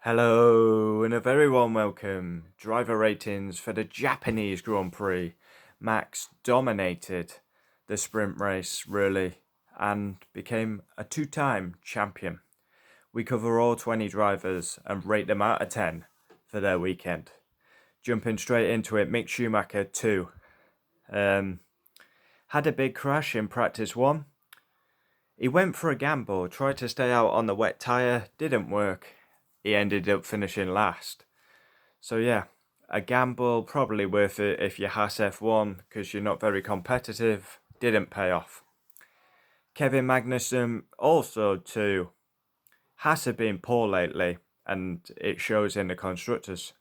Hello, and a very warm welcome. Driver ratings for the Japanese Grand Prix. Max dominated the sprint race, really, and became a two-time champion. We cover all 20 drivers and rate them out of 10 for their weekend. Jumping straight into it, Mick Schumacher 2. Had a big crash in practice 1. He went for a gamble, tried to stay out on the wet tyre, didn't work. He ended up finishing last. So yeah, a gamble probably worth it if you're Haas F1 because you're not very competitive. Didn't pay off. Kevin Magnussen also too. Haas have been poor lately and it shows in the constructors.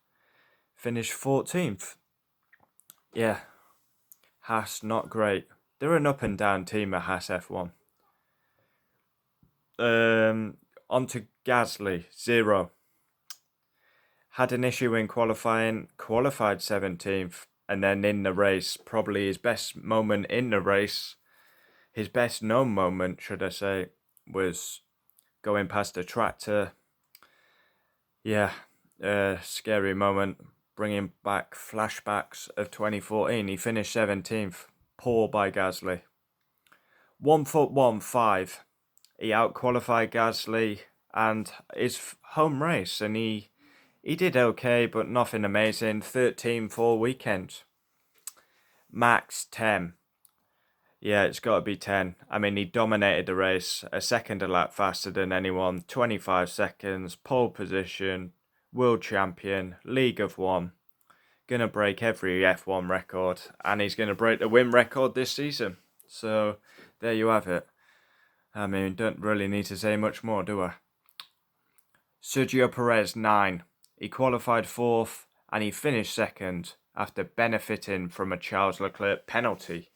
Finished 14th. Yeah, Haas not great. They're an up and down team at Haas F1. On to Gasly, 0. Had an issue in qualifying, qualified 17th, and then in the race, probably his best moment in the race, his best known moment, should I say, was going past a tractor. Yeah, scary moment, bringing back flashbacks of 2014. He finished 17th, poor by Gasly. 1-1-5. He outqualified Gasly and his home race, and he did okay, but nothing amazing. 13 for weekend. Max 10. Yeah, it's got to be 10. I mean, he dominated the race, a second a lap faster than anyone, 25 seconds, pole position, world champion, League of One. Going to break every F1 record, and he's going to break the win record this season. So, there you have it. I mean, don't really need to say much more, do I? Sergio Perez, 9. He qualified 4th, and he finished 2nd after benefiting from a Charles Leclerc penalty.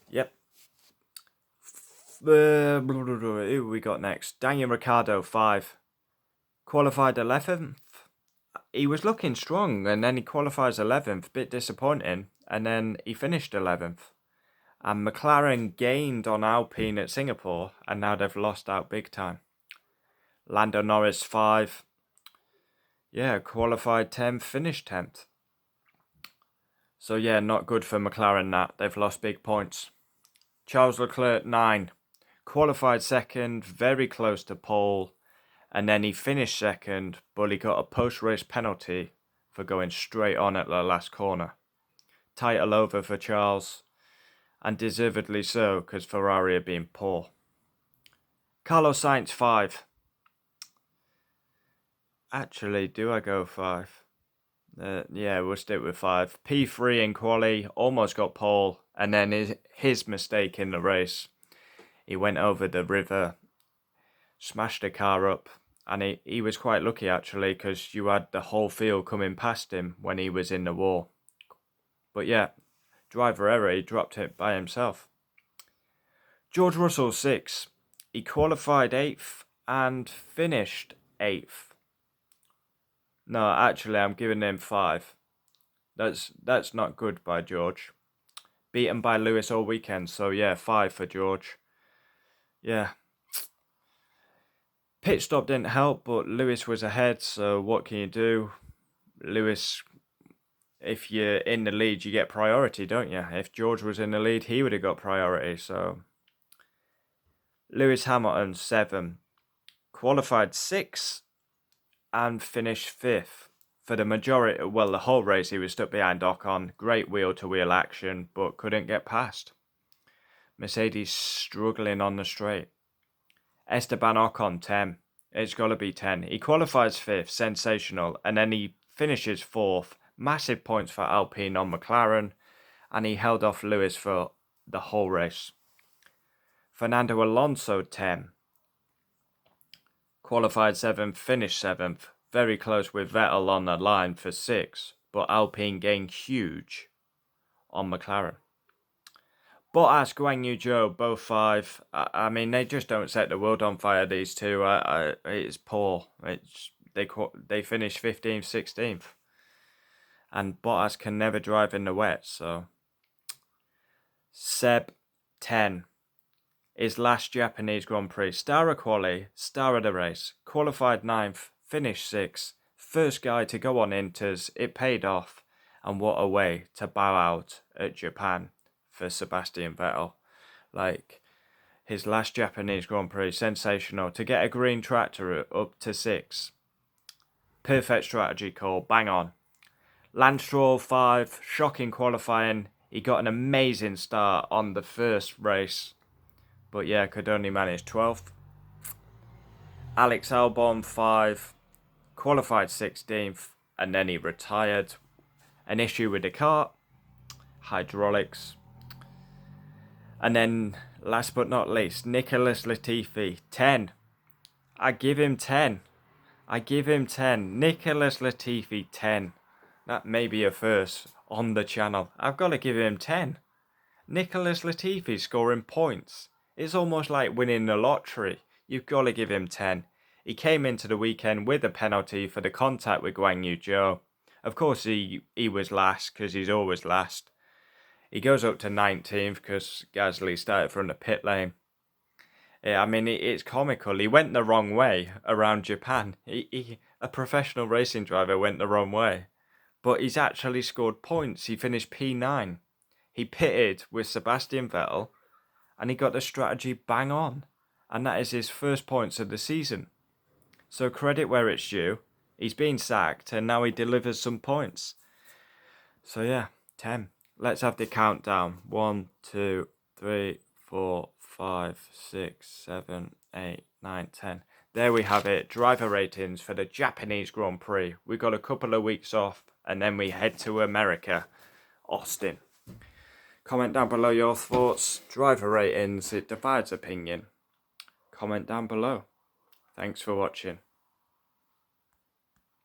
Yep. Who we got next? Daniel Ricciardo, 5. Qualified 11th. He was looking strong, and then he qualifies 11th. Bit disappointing. And then he finished 11th. And McLaren gained on Alpine at Singapore, and now they've lost out big time. Lando Norris, 5. Yeah, qualified 10th, finished 10th. So yeah, not good for McLaren that. They've lost big points. Charles Leclerc, 9. Qualified 2nd, very close to pole. And then he finished 2nd, but he got a post-race penalty for going straight on at the last corner. Title over for Charles. And deservedly so, because Ferrari are being poor. Carlos Sainz, 5. Actually, do I go 5? Yeah, we'll stick with 5. P3 in quali, almost got pole, and then his mistake in the race. He went over the river, smashed the car up, and he was quite lucky actually, because you had the whole field coming past him when he was in the wall. But yeah, driver error, he dropped it by himself. George Russell, 6. He qualified 8th and finished 8th. No, actually, I'm giving him 5. That's not good by George. Beaten by Lewis all weekend, so yeah, 5 for George. Yeah. Pit stop didn't help, but Lewis was ahead, so what can you do? Lewis, if you're in the lead, you get priority, don't you? If George was in the lead, he would have got priority, so... Lewis Hamilton, 7. Qualified 6 and finished 5th. For the majority, well, the whole race, he was stuck behind Ocon. Great wheel-to-wheel action, but couldn't get past. Mercedes struggling on the straight. Esteban Ocon, 10. It's got to be 10. He qualifies 5th, sensational, and then he finishes 4th. Massive points for Alpine on McLaren, and he held off Lewis for the whole race. Fernando Alonso, 10. Qualified 7th, finished 7th. Very close with Vettel on the line for 6, but Alpine gained huge on McLaren. Bottas, Guan Yu Zhou, both 5. I mean, they just don't set the world on fire, these two. It's poor. They finished 15th, 16th. And Bottas can never drive in the wet, so... Seb, 10. His last Japanese Grand Prix. Star of quali, star of the race. Qualified 9th, finished 6th. First guy to go on Inters, it paid off. And what a way to bow out at Japan for Sebastian Vettel. Like, his last Japanese Grand Prix, sensational. To get a green tractor up to 6. Perfect strategy call, bang on. Lance Stroll 5, shocking qualifying. He got an amazing start on the first race. But yeah, could only manage 12th. Alex Albon 5, qualified 16th, and then he retired. An issue with the car, hydraulics. And then, last but not least, Nicholas Latifi, 10. I give him 10. Nicholas Latifi, 10. That may be a first on the channel. I've got to give him 10. Nicholas Latifi scoring points. It's almost like winning the lottery. You've got to give him 10. He came into the weekend with a penalty for the contact with Guan Yu Zhou. Of course, he was last because he's always last. He goes up to 19th because Gasly started from the pit lane. Yeah, I mean, it's comical. He went the wrong way around Japan. A professional racing driver went the wrong way. But he's actually scored points. He finished P9. He pitted with Sebastian Vettel and he got the strategy bang on. And that is his first points of the season. So credit where it's due. He's been sacked and now he delivers some points. So yeah, 10. Let's have the countdown. 1, 2, 3, 4, 5, 6, 7, 8, 9, 10. There we have it. Driver ratings for the Japanese Grand Prix. We've got a couple of weeks off and then we head to America, Austin. Comment down below your thoughts. Driver ratings, it divides opinion. Comment down below. Thanks for watching.